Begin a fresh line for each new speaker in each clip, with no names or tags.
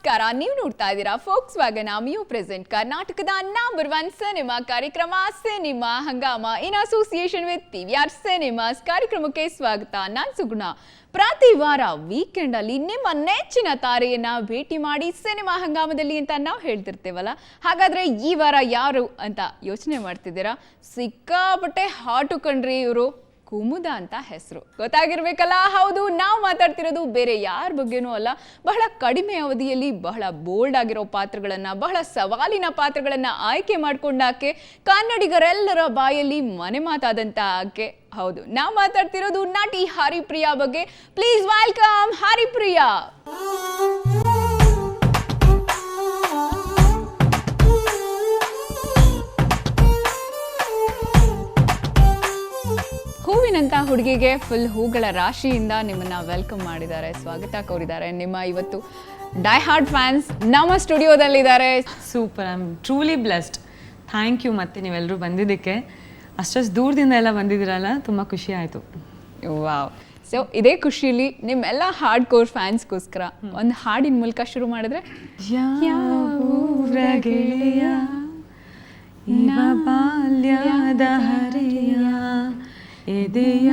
ನಮಸ್ಕಾರ, ನೀವು ನೋಡ್ತಾ ಇದ್ದೀರಾ ಫೋಕ್ಸ್ ವ್ಯಾಗನ್ ಮಿಯೋ ಪ್ರೆಸೆಂಟ್ ಕರ್ನಾಟಕದ ನಂಬರ್ 1 ಸಿನಿಮಾ ಕಾರ್ಯಕ್ರಮ cinema Hungama in association with PVR cinemas. ಕಾರ್ಯಕ್ರಮಕ್ಕೆ ಸ್ವಾಗತ. ನಾನು ಸುಗುಣ. ಪ್ರತಿ ವಾರ ವೀಕೆಂಡ್ ಅಲ್ಲಿ ನಿಮ್ಮ ನೆಚ್ಚಿನ ತಾರೆಯನ್ನ ಭೇಟಿ ಮಾಡಿ ಸಿನಿಮಾ ಹಂಗಾಮದಲ್ಲಿ ಅಂತ ನಾವು ಹೇಳ್ತಿರ್ತೇವಲ್ಲ. ಹಾಗಾದ್ರೆ ಈ ವಾರ ಯಾರು ಅಂತ ಯೋಚನೆ ಮಾಡ್ತಿದ್ದೀರಾ? ಸಿಕ್ಕಾಪಟ್ಟೆ ಹಾಟು ಕಣ್ರಿ ಇವರು. ಕುಮುದ ಅಂತ ಹೆಸರು ಗೊತ್ತಾಗಿರ್ಬೇಕಲ್ಲ. ಹೌದು, ನಾವು ಮಾತಾಡ್ತಿರೋದು ಬೇರೆ ಯಾರ ಬಗ್ಗೆನೂ ಅಲ್ಲ. ಬಹಳ ಕಡಿಮೆ ಅವಧಿಯಲ್ಲಿ ಬಹಳ ಬೋಲ್ಡ್ ಆಗಿರೋ ಪಾತ್ರಗಳನ್ನ, ಬಹಳ ಸವಾಲಿನ ಪಾತ್ರಗಳನ್ನ ಆಯ್ಕೆ ಮಾಡ್ಕೊಂಡಾಕೆ ಕನ್ನಡಿಗರೆಲ್ಲರ ಬಾಯಲ್ಲಿ ಮನೆ ಮಾತಾದಂತ ಆಕೆ. ಹೌದು, ನಾವು ಮಾತಾಡ್ತಿರೋದು ನಟಿ ಹರಿಪ್ರಿಯಾ ಬಗ್ಗೆ. Please welcome Haripriya. ಹೂವಿನಂತ ಹುಡುಗಿಗೆ ಫುಲ್ ಹೂಗಳ ರಾಶಿಯಿಂದ ನಿಮ್ಮನ್ನ ವೆಲ್ಕಮ್ ಮಾಡಿದ್ದಾರೆ, ಸ್ವಾಗತ ಕೋರಿದ್ದಾರೆ. ನಿಮ್ಮ ಇವತ್ತು ಡೈ ಹಾರ್ಡ್ ಫ್ಯಾನ್ಸ್ ನಮ್ಮ ಸ್ಟುಡಿಯೋದಲ್ಲಿದ್ದಾರೆ.
Super, I am truly blessed. Thank you. ಮತ್ತೆ ನೀವೆಲ್ಲರೂ ಬಂದಿದ್ದಕ್ಕೆ, ಅಷ್ಟಷ್ಟು ದೂರದಿಂದ ಎಲ್ಲ ಬಂದಿದ್ದೀರಲ್ಲ, ತುಂಬ ಖುಷಿ ಆಯಿತು.
ವಾವ್. ಸೊ ಇದೇ ಖುಷಿಲಿ ನಿಮ್ಮೆಲ್ಲ ಹಾರ್ಡ್ ಕೋರ್ ಫ್ಯಾನ್ಸ್ಗೋಸ್ಕರ ಒಂದು ಹಾಡಿನ ಮೂಲಕ ಶುರು ಮಾಡಿದ್ರೆ. ಬಾಲ್ಯದ ಹರಿಯ ಎದೆಯ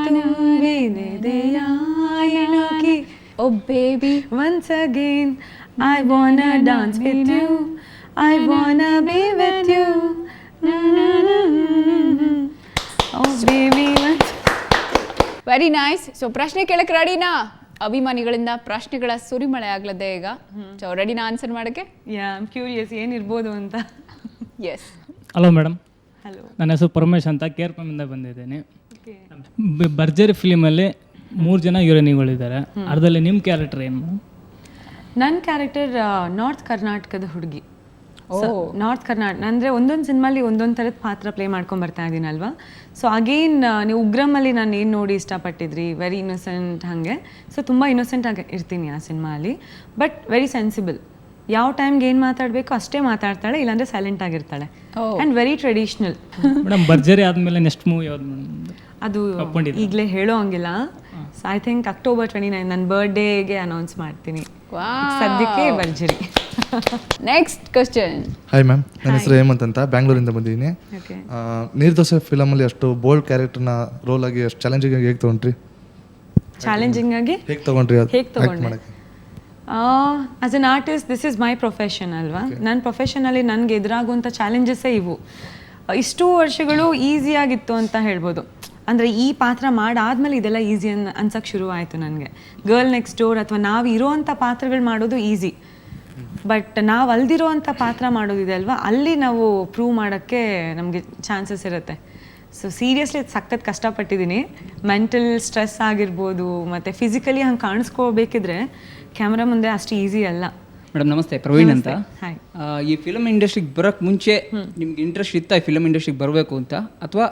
ತುಂಬಿದೆಯ ಇಣುಕಿ, oh baby
once again I wanna dance with you, I wanna be with you, oh baby.
Very nice. So ಪ್ರಶ್ನೆ ಕೇಳಕ್ಕೆ ರೆಡಿನಾ? ಅಭಿಮಾನಿಗಳಿಂದ ಪ್ರಶ್ನೆಗಳ ಸುರಿಮಳೆ ಆಗ್ಲದೆ ಈಗ. ಸೊ ರೆಡಿನಾ ಆನ್ಸರ್ ಮಾಡೋಕ್ಕೆ?
ಯಾ, ಐ ಆಮ್ ಕ್ಯೂರಿಯಸ್ ಏನಿರ್ಬೋದು ಅಂತ.
ಎಸ್.
Hello madam.
ಹಲೋ,
ನನ್ನ ಹೆಸರು ಪರಮೇಶ್ ಅಂತ ಕೇರ್ಪಮಿಂದ ಬಂದಿದ್ದೇನೆ. ಭರ್ಜರಿ ಫಿಲಿಮಲ್ಲಿ 3 ಜನ ಹೀರೋಯಿನಿಗಳಿದ್ದಾರೆ. ಅದರಲ್ಲಿ ನಿಮ್ಮ ಕ್ಯಾರೆಕ್ಟರ್ ಏನು ಮೇಡಮ್?
ನನ್ನ ಕ್ಯಾರೆಕ್ಟರ್ ನಾರ್ತ್ ಕರ್ನಾಟಕದ ಹುಡುಗಿ. ನಾರ್ತ್ ಕರ್ನಾಟಕ ಅಂದರೆ ಒಂದೊಂದು ಸಿನಿಮಾಲಿ ಒಂದೊಂದು ಥರದ ಪಾತ್ರ ಪ್ಲೇ ಮಾಡ್ಕೊಂಡು ಬರ್ತಾ ಇದ್ದೀನಲ್ವಾ. ಸೊ ಅಗೇನ್ ನೀವು ಉಗ್ರಮಲ್ಲಿ ನಾನು ಏನು ನೋಡಿ ಇಷ್ಟಪಟ್ಟಿದ್ರಿ, ವೆರಿ ಇನ್ನೋಸೆಂಟ್ ಹಾಗೆ. ಸೊ ತುಂಬ ಇನ್ನೋಸೆಂಟ್ ಆಗಿ ಇರ್ತೀನಿ ಆ ಸಿನಿಮಾಲಿ, ಬಟ್ ವೆರಿ ಸೆನ್ಸಿಬಲ್. ಯಾವ ಟೈಮ್ಗೆ ಏನು ಮಾತಾಡಬೇಕು ಅಷ್ಟೇ ಮಾತಾಡ್ತಾಳೆ, ಇಲ್ಲಾಂದರೆ ಸೈಲೆಂಟ್ ಆಗಿರ್ತಾಳೆ. And very traditional.
ಮೇಡಮ್ ಭರ್ಜರಿ ಆದಮೇಲೆ ನೆಕ್ಸ್ಟ್ ಮೂವಿ ಯಾವ್ದು ಮೇಡಮ್?
ಅದು ಈಗಲೇ ಹೇಳೋ ಹಂಗಿಲ್ಲ. ಐ ಥಿಂಕ್ October 29 ನನ್ನ ಬರ್ಡೇಗೆ ಅನೌನ್ಸ್ ಮಾಡ್ತೀನಿ. ಸದ್ಯಕ್ಕೆ ಭರ್ಜರಿ.
Next question.
ಹಾಯ್ ಮ್ಯಾಮ್, ನನ್ನ ಹೆಸರು ಹೇಮಂತ್ ಅಂತ, ಬ್ಯಾಂಗ್ಳೂರಿಂದ ಬಂದಿದ್ದೀನಿ. ನೀರ್ದೋಸೆ ಫಿಲಮಲ್ಲಿ ಅಷ್ಟು ಬೋಲ್ಡ್ ಕ್ಯಾರೆಕ್ಟರ್ನ ರೋಲ್ ಆಗಿ ಅಷ್ಟು ಚಾಲೆಂಜಿಂಗ್ ಆಗಿ ಹೇಗೆ ತೊಗೊಂಡ್ರಿ?
ಚಾಲೆಂಜಿಂಗ್ ಆಗಿ
ಹೇಗೆ ತೊಗೊಂಡ್ರಿ? ಅದು
ಹೇಗೆ ತೊಗೊಂಡ್ರೆ? As an artist this is my profession ಅಲ್ವಾ. ನನ್ನ ಪ್ರೊಫೆಷನಲ್ಲಿ ನನಗೆ ಎದುರಾಗುವಂಥ ಚಾಲೆಂಜಸ್ಸೇ ಇವು. ಇಷ್ಟು ವರ್ಷಗಳು ಈಸಿಯಾಗಿತ್ತು ಅಂತ ಹೇಳ್ಬೋದು. ಅಂದರೆ ಈ ಪಾತ್ರ ಮಾಡಾದ್ಮೇಲೆ ಇದೆಲ್ಲ ಈಸಿ ಅನ್ಸಕ್ಕೆ ಶುರು ಆಯಿತು ನನಗೆ. ಗರ್ಲ್ ನೆಕ್ಸ್ಟ್ ಡೋರ್ ಅಥವಾ ನಾವು ಇರೋವಂಥ ಪಾತ್ರಗಳು ಮಾಡೋದು ಈಸಿ, ಬಟ್ ನಾವು ಅಲ್ದಿರೋ ಅಂಥ ಪಾತ್ರ ಮಾಡೋದಿದೆ ಅಲ್ವಾ, ಅಲ್ಲಿ ನಾವು ಪ್ರೂವ್ ಮಾಡೋಕ್ಕೆ ನಮಗೆ ಚಾನ್ಸಸ್ ಇರುತ್ತೆ. ಸೊ ಸೀರಿಯಸ್ಲಿ ಸಖತ್ ಕಷ್ಟಪಟ್ಟಿದ್ದೀನಿ. ಮೆಂಟಲ್ ಸ್ಟ್ರೆಸ್ ಆಗಿರ್ಬೋದು, ಮತ್ತು ಫಿಸಿಕಲಿ ಹಂಗೆ ಕಾಣಿಸ್ಕೋಬೇಕಿದ್ರೆ ಕ್ಯಾಮ್ರಾ ಮುಂದೆ ಅಷ್ಟು ಈಸಿ ಅಲ್ಲ.
ಮೇಡಮ್ ನಮಸ್ತೆ, ಪ್ರವೀಣ್ ಅಂತ.
ಹಾಯ್.
ಈ ಫಿಲಮ್ ಇಂಡಸ್ಟ್ರಿಗೆ ಬರೋಕ್ಕೆ ಮುಂಚೆ ನಿಮ್ಗೆ ಇಂಟ್ರೆಸ್ಟ್ ಇತ್ತಾ ಈ ಫಿಲಮ್ ಇಂಡಸ್ಟ್ರಿಗೆ ಬರಬೇಕು ಅಂತ, ಅಥವಾ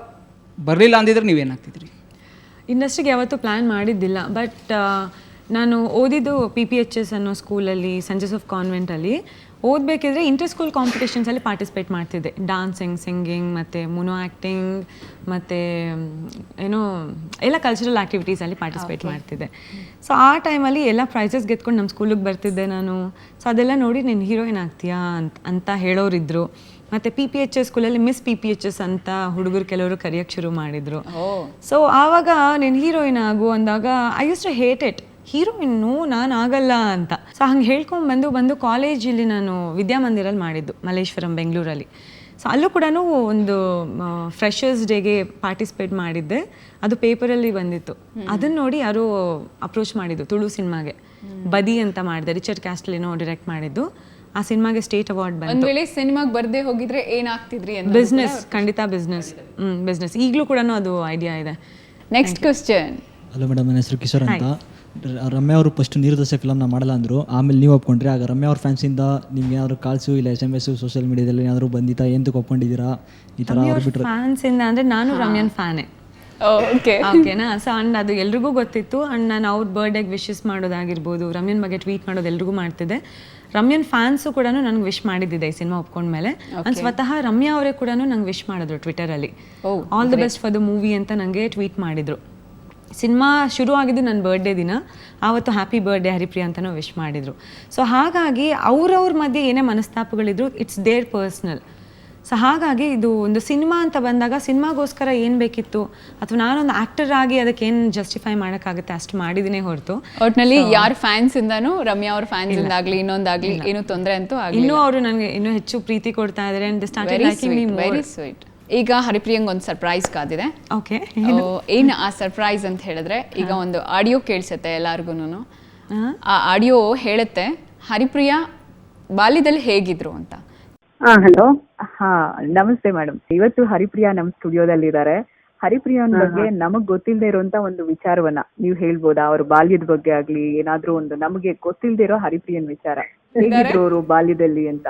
ಬರಲಿಲ್ಲ ಅಂದಿದ್ರೆ ನೀವೇನಾಗ್ತಿದ್ರಿ?
ಇಂಡಸ್ಟ್ರಿಗೆ ಯಾವತ್ತೂ ಪ್ಲ್ಯಾನ್ ಮಾಡಿದ್ದಿಲ್ಲ, ಬಟ್ ನಾನು ಓದಿದ್ದು PPHS ಅನ್ನೋ ಸ್ಕೂಲಲ್ಲಿ, ಸೆಂಟ್ ಜೋಸೆಫ್ ಕಾನ್ವೆಂಟಲ್ಲಿ. ಓದಬೇಕಿದ್ರೆ ಇಂಟರ್ ಸ್ಕೂಲ್ ಕಾಂಪಿಟೇಷನ್ಸಲ್ಲಿ ಪಾರ್ಟಿಸಿಪೇಟ್ ಮಾಡ್ತಿದ್ದೆ. ಡಾನ್ಸಿಂಗ್, ಸಿಂಗಿಂಗ್, ಮತ್ತು ಮೊನೋ ಆ್ಯಕ್ಟಿಂಗ್, ಮತ್ತು ಏನೋ ಎಲ್ಲ ಕಲ್ಚರಲ್ ಆ್ಯಕ್ಟಿವಿಟೀಸಲ್ಲಿ ಪಾರ್ಟಿಸಿಪೇಟ್ ಮಾಡ್ತಿದ್ದೆ. ಸೊ ಆ ಟೈಮಲ್ಲಿ ಎಲ್ಲ ಪ್ರೈಸಸ್ ಗೆದ್ಕೊಂಡು ನಮ್ಮ ಸ್ಕೂಲಿಗೆ ಬರ್ತಿದ್ದೆ ನಾನು. ಸೊ ಅದೆಲ್ಲ ನೋಡಿ ನೀನು ಹೀರೋಯಿನ್ ಆಗ್ತೀಯಾ ಅಂತ ಹೇಳೋರಿದ್ರು. ಮತ್ತು PPHS ಸ್ಕೂಲಲ್ಲಿ ಮಿಸ್ PPHS ಅಂತ ಹುಡುಗರು ಕೆಲವರು ಕರೆಯೋಕ್ಕೆ ಶುರು ಮಾಡಿದರು. ಸೊ ಆವಾಗ ನೀನು ಹೀರೋಯಿನ್ ಆಗು ಅಂದಾಗ I use to hate it. Heroine ನಾನು ಆಗಲ್ಲ ಅಂತ. ಸೊ ಹಂಗೆ ಹೇಳ್ಕೊಂಡು ಬಂದು ಕಾಲೇಜಲ್ಲಿ ನಾನು ವಿದ್ಯಾಮಂದಿರಲ್ಲಿ ಮಾಡಿದ್ದು, ಮಲ್ಲೇಶ್ವರಂ ಬೆಂಗಳೂರಲ್ಲಿ. ಸೊ ಅಲ್ಲೂ ಕೂಡ ಒಂದು ಫ್ರೆಷರ್ಸ್ ಡೇಗೆ ಪಾರ್ಟಿಸಿಪೇಟ್ ಮಾಡಿದ್ದೆ. ಅದು ಪೇಪರಲ್ಲಿ ಬಂದಿತ್ತು. ಅದನ್ನು ನೋಡಿ ಯಾರೋ ಅಪ್ರೋಚ್ ಮಾಡಿದ್ದು ತುಳು ಸಿನಿಮಾಗೆ. ಬದಿ ಅಂತ ಮಾಡಿದೆ, ರಿಚರ್ಡ್ ಕ್ಯಾಸ್ಟಲಿನೋ ಡೈರೆಕ್ಟ್ ಮಾಡಿದ್ದು. ಆ ಸಿನಿಮಾಗೆ ಸ್ಟೇಟ್ ಅವಾರ್ಡ್ ಬಂತು.
ಒಂದು ವೇಳೆ ಸಿನಿಮಾಗೆ ಬರ್ದೇ ಹೋಗಿದ್ರೆ ಏನಾಗ್ತಿದ್ರಿ ಅಂತ?
ಬಿಸ್ನೆಸ್, ಖಂಡಿತ ಬಿಸ್ನೆಸ್. ಬಿಸ್ನೆಸ್ ಈಗಲೂ ಕೂಡ ಅದು ಐಡಿಯಾ ಇದೆ.
Next question.
ಹಲೋ ಮೇಡಮ್, ನನ್ನ ಹೆಸರು ಕಿಶೋರ್ ಅಂತ. ರಮ್ಯಾ ಅವರು ಫಸ್ಟ್ ನೀರ್ದೋಸೆ ಫಿಲಮ್ನ ಮಾಡಲ್ಲ ಅಂದರು, ಆಮೇಲೆ ನೀವು ಒಪ್ಕೊಂಡ್ರಿ. ಆಗ ರಮ್ಯಾ ಅವ್ರ ಫ್ಯಾನ್ಸಿಂದ ನಿಮ್ಗೆ ಏನಾದ್ರು ಕಾಲ್ಸು ಇಲ್ಲ SMS ಸೋಷಿಯಲ್ ಮೀಡಿಯಾದಲ್ಲಿ ಏನಾದರೂ ಬಂದಿತ್ತಾ? ಎಂತಕ್ಕೆ ಒಪ್ಕೊಂಡಿದ್ದೀರಾ ಈ ಥರ? ಅವ್ರು ಬಿಟ್ಟರೆ
ಫ್ಯಾನ್ಸಿಂದ ಅಂದರೆ ನಾನು ರಮ್ಯನ್ ಫ್ಯಾನೇ. ಓಕೆನಾ? ಸೊ ಅಂಡ್ ಅದು ಎಲ್ರಿಗೂ ಗೊತ್ತಿತ್ತು. ಅಂಡ್ ನಾನು ಅವ್ರ ಬರ್ಡೇಗೆ ವಿಶಸ್ ಮಾಡೋದಾಗಿರ್ಬೋದು, ರಮ್ಯನ್ ಬಗ್ಗೆ ಟ್ವೀಟ್ ಮಾಡೋದು ಎಲ್ರಿಗೂ ಮಾಡ್ತಿದ್ದೆ. ರಮ್ಯನ್ ಫ್ಯಾನ್ಸು ಕೂಡ ನಂಗೆ ವಿಶ್ ಮಾಡಿದ್ದಿದೆ ಈ ಸಿನಿಮಾ ಒಪ್ಕೊಂಡ್ಮೇಲೆ. ಅಂಡ್ ಸ್ವತಃ ರಮ್ಯಾ ಅವರೇ ಕೂಡ ನಂಗೆ ವಿಶ್ ಮಾಡಿದ್ರು ಟ್ವಿಟರಲ್ಲಿ. All the best for the movie ಅಂತ ನನಗೆ ಟ್ವೀಟ್ ಮಾಡಿದ್ರು. ಸಿನಿಮಾ ಶುರು ಆಗಿದ್ದು ನನ್ನ ಬರ್ಡೇ ದಿನ, ಆವತ್ತು ಹ್ಯಾಪಿ ಬರ್ಡೇ ಹರಿಪ್ರಿಯಾ ಅಂತಲೂ ವಿಶ್ ಮಾಡಿದರು. ಸೊ ಹಾಗಾಗಿ ಅವ್ರವ್ರ ಮಧ್ಯೆ ಏನೇ ಮನಸ್ತಾಪಗಳಿದ್ರು ಇಟ್ಸ್ ದೇರ್ ಪರ್ಸ್ನಲ್. ಸೊ ಹಾಗಾಗಿ ಇದು ಒಂದು ಸಿನಿಮಾ ಅಂತ ಬಂದಾಗ ಸಿನಿಮಾಗೋಸ್ಕರ ಏನು ಬೇಕಿತ್ತು ಅಥವಾ ನಾನೊಂದು ಆ್ಯಕ್ಟರ್ ಆಗಿ ಅದಕ್ಕೆ ಏನು ಜಸ್ಟಿಫೈ ಮಾಡೋಕ್ಕಾಗುತ್ತೆ ಅಷ್ಟು ಮಾಡಿದಿನೇ ಹೊರತು
ಒಟ್ನಲ್ಲಿ ಯಾರ ಫ್ಯಾನ್ಸ್ ಇಂದಾನು ರಮ್ಯಾ ಅವ್ರ ಫ್ಯಾನ್ಸ್ ಇಂದಾಗ್ಲಿ ಇನ್ನೊಂದಾಗ್ಲಿ ಏನು ತೊಂದರೆ ಅಂತೂ ಆಗಿಲ್ಲ.
ಇನ್ನೂ ಅವರು ನನಗೆ ಇನ್ನೂ ಹೆಚ್ಚು ಪ್ರೀತಿ ಕೊಡ್ತಾ ಇದ್ದಾರೆ and started liking me more.
Very sweet. ಈಗ ಹರಿಪ್ರಿಯಂಗೆ ಒಂದು ಸರ್ಪ್ರೈಸ್ ಕಾದಿದೆ.
ಓಕೆ,
ಏನು ಆ ಸರ್ಪ್ರೈಸ್ ಅಂತ ಹೇಳಿದ್ರೆ, ಈಗ ಒಂದು ಆಡಿಯೋ ಕೇಳಿಸುತ್ತೆ ಎಲ್ಲಾರ್ಗೂನು. ಆ ಆಡಿಯೋ ಹೇಳುತ್ತೆ ಹರಿಪ್ರಿಯಾ ಬಾಲ್ಯದಲ್ಲಿ ಹೇಗಿದ್ರು ಅಂತ.
ಹಲೋ. ನಮಸ್ತೆ ಮೇಡಮ್. ಇವತ್ತು ಹರಿಪ್ರಿಯಾ ನಮ್ಮ ಸ್ಟುಡಿಯೋದಲ್ಲಿ ಇದ್ದಾರೆ. ಹರಿಪ್ರಿಯಾನ್ ಬಗ್ಗೆ ನಮಗ್ ಗೊತ್ತಿಲ್ಲದೆ ಇರುವಂತ ಒಂದು ವಿಚಾರವನ್ನ ನೀವು ಹೇಳ್ಬೋದಾ? ಅವ್ರ ಬಾಲ್ಯದ ಬಗ್ಗೆ ಆಗ್ಲಿ ಏನಾದ್ರೂ ಒಂದು ನಮಗೆ ಗೊತ್ತಿಲ್ಲದೆ ಇರೋ ಹರಿಪ್ರಿಯನ್ ವಿಚಾರ, ಹೇಗಿದ್ರು ಅವರು ಬಾಲ್ಯದಲ್ಲಿ ಅಂತ.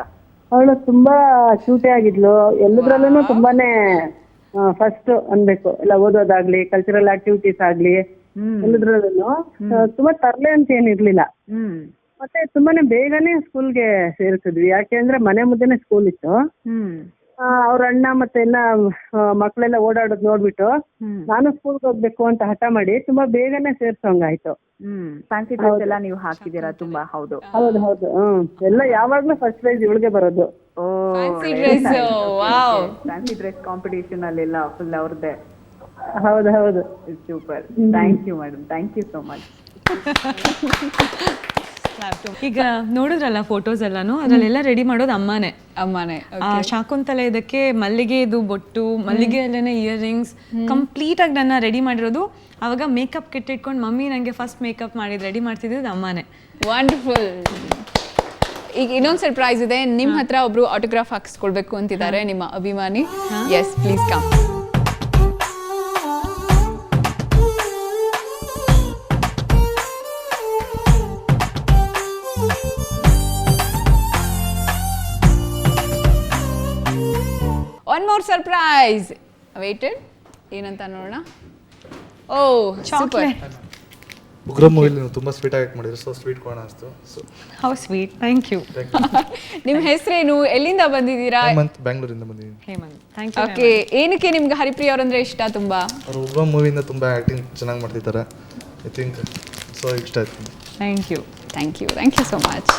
ಅವಳು ತುಂಬಾ ಕ್ಯೂಟಿ ಆಗಿದ್ಲು. ಎಲ್ಲದ್ರಲ್ಲೂ ತುಂಬಾನೇ ಫಸ್ಟ್ ಅನ್ಬೇಕು, ಎಲ್ಲ ಓದೋದಾಗ್ಲಿ ಕಲ್ಚರಲ್ ಆಕ್ಟಿವಿಟೀಸ್ ಆಗ್ಲಿ ಎಲ್ಲದ್ರಲ್ಲೂ ತುಂಬಾ ತರ್ಲೆ ಅಂತ ಏನಿರ್ಲಿಲ್ಲ. ಮತ್ತೆ ತುಂಬಾನೇ ಬೇಗನೆ ಸ್ಕೂಲ್ಗೆ ಸೇರಿಸಿದ್ವಿ. ಯಾಕೆಂದ್ರೆ ಮನೆ ಮುದ್ದೆನೆ ಸ್ಕೂಲ್ ಇತ್ತು. ಅವ್ರ ಅಣ್ಣ ಮತ್ತೆ ಎಲ್ಲ ಮಕ್ಕಳೆಲ್ಲ ಓಡಾಡೋದ್ ನೋಡ್ಬಿಟ್ಟು ನಾನು ಸ್ಕೂಲ್ಗೆ ಹೋಗ್ಬೇಕು ಅಂತ ಹಠ ಮಾಡಿ ತುಂಬಾ ಬೇಗನೆ ಸೇರ್ಸೋಂಗಾಯ್ತು.
ಫ್ಯಾನ್ಸಿ ಡ್ರೆಸ್ ಎಲ್ಲ ನೀವು ಹಾಕಿದೀರಾ ತುಂಬಾ? ಹೌದು
ಹೌದು ಹೌದು. ಎಲ್ಲ ಯಾವಾಗ್ಲೂ ಫಸ್ಟ್ ಪ್ರೈಸ್ ಇವಳಿಗೆ ಬರೋದು.
Fancy dress, wow.
Fancy dress competition ಅಲ್ಲೆಲ್ಲ ಫುಲ್ ಅವ್ರದ್ದೇ.
ಹೌದು ಹೌದು.
Super. Thank you madam, thank you so much.
ಈಗ ನೋಡಿದ್ರಲ್ಲ ಫೋಟೋಸ್ ಎಲ್ಲಾನು, ಅದರಲ್ಲೆಲ್ಲ ರೆಡಿ ಮಾಡೋದು ಅಮ್ಮನೇ. ಶಾಕುಂತಲೆ ಇದಕ್ಕೆ ಮಲ್ಲಿಗೆದು ಬೊಟ್ಟು, ಮಲ್ಲಿಗೆಯಲ್ಲೇನೆ ಇಯರಿಂಗ್ಸ್ ಕಂಪ್ಲೀಟ್ ಆಗಿ ನನ್ನ ರೆಡಿ ಮಾಡಿರೋದು. ಅವಾಗ ಮೇಕಪ್ ಕಿಟ್ ಇಟ್ಕೊಂಡು ಮಮ್ಮಿ ನನಗೆ ಫಸ್ಟ್ ಮೇಕಪ್ ಮಾಡಿ ರೆಡಿ ಮಾಡ್ತಿದ್ದು ಅಮ್ಮನೇ.
ವಂಡರ್ಫುಲ್. ಈಗ ಇನ್ನೊಂದು ಸರ್ಪ್ರೈಸ್ ಇದೆ. ನಿಮ್ಮ ಹತ್ರ ಒಬ್ರು ಆಟೋಗ್ರಾಫ್ ಹಾಕಿಸ್ಕೊಳ್ಬೇಕು ಅಂತಿದ್ದಾರೆ, ನಿಮ್ಮ ಅಭಿಮಾನಿ. Yes, please come. One more surprise waited. ಏನಂತ ನೋಡೋಣ. ಓ, ಸೂಪರ್.
ಉಗ್ರ ಮೂವಿಲಿ ನೀವು ತುಂಬ ಸ್ವೀಟ್ ಆಗಿ ಮಾಡಿದ್ರು, ಸೊ ಸ್ವೀಟ್ ಕೋಣ ಅನಿಸ್ತು. So
how sweet, thank you.
ನಿಮ್ಮ ಹೆಸರೇನು, ಎಲ್ಲಿಂದ ಬಂದಿದ್ದೀರಾ?
ಹೇಮಂತ್, ಬ್ಯಾಂಗ್ಳೂರಿಂದ ಬಂದಿದ್ದೀನಿ.
Hemant, thank you.
ಓಕೆ, ಏನಕ್ಕೆ ನಿಮ್ಗೆ ಹರಿಪ್ರಿಯಾ ಅವರಂದ್ರೆ ಇಷ್ಟ ತುಂಬಾ?
ಅವರು ಉಗ್ರ ಮೂವಿಯಿಂದ ತುಂಬ ಆ್ಯಕ್ಟಿಂಗ್ ಚೆನ್ನಾಗಿ ಮಾಡ್ತಿದ್ದಾರೆ. ಐ ಥಿಂಕ್ ಸೊ ಇಷ್ಟ ಆಯ್ತು.
Thank you.
Thank you, thank you so much.